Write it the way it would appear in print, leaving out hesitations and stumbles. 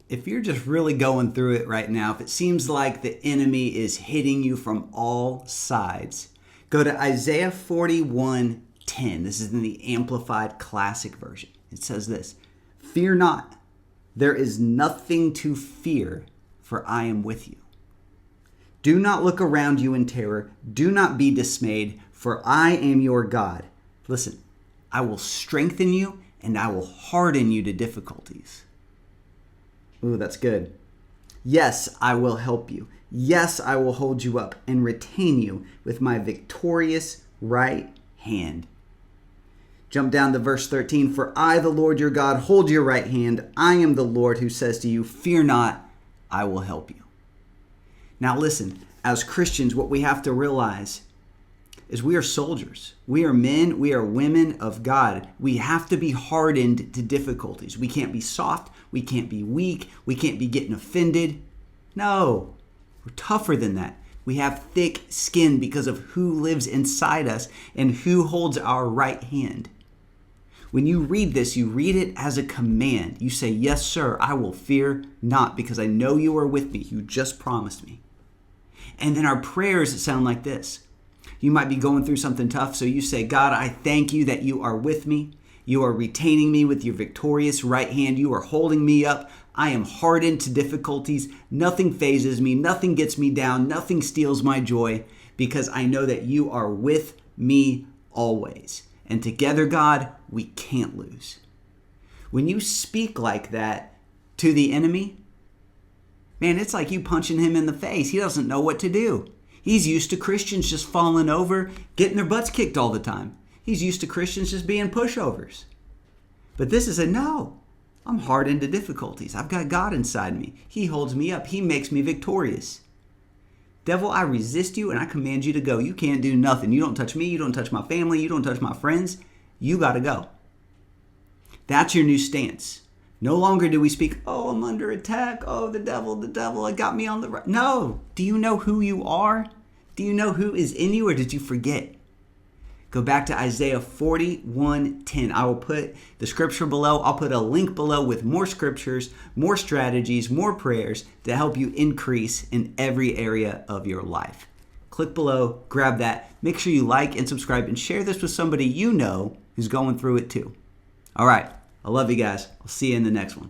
if you're just really going through it right now, if it seems like the enemy is hitting you from all sides, go to Isaiah 41:10. This is in the Amplified Classic Version. It says this: "Fear not, there is nothing to fear, for I am with you. Do not look around you in terror. Do not be dismayed, for I am your God." Listen, I will strengthen you and I will harden you to difficulties. Ooh, that's good. "Yes, I will help you. Yes, I will hold you up and retain you with my victorious right hand." Jump down to verse 13. "For I, the Lord your God, hold your right hand. I am the Lord who says to you, fear not, I will help you." Now listen, as Christians, what we have to realize is we are soldiers. We are men, we are women of God. We have to be hardened to difficulties. We can't be soft, we can't be weak, we can't be getting offended. No, we're tougher than that. We have thick skin because of who lives inside us and who holds our right hand. When you read this, you read it as a command. You say, "Yes, sir, I will fear not, because I know you are with me. You just promised me." And then our prayers sound like this. You might be going through something tough, so you say, "God, I thank you that you are with me. You are retaining me with your victorious right hand. You are holding me up. I am hardened to difficulties. Nothing phases me. Nothing gets me down. Nothing steals my joy, because I know that you are with me always. And together, God, we can't lose." When you speak like that to the enemy, man, it's like you punching him in the face. He doesn't know what to do. He's used to Christians just falling over, getting their butts kicked all the time. He's used to Christians just being pushovers. But this is a no. I'm hardened to difficulties. I've got God inside me. He holds me up. He makes me victorious. Devil, I resist you and I command you to go. You can't do nothing. You don't touch me. You don't touch my family. You don't touch my friends. You got to go. That's your new stance. No longer do we speak, "Oh, I'm under attack. Oh, the devil, it got me on the right." No. Do you know who you are? Do you know who is in you, or did you forget? Go back to Isaiah 41:10. I will put the scripture below. I'll put a link below with more scriptures, more strategies, more prayers to help you increase in every area of your life. Click below, grab that. Make sure you like and subscribe and share this with somebody you know who's going through it too. All right. I love you guys. I'll see you in the next one.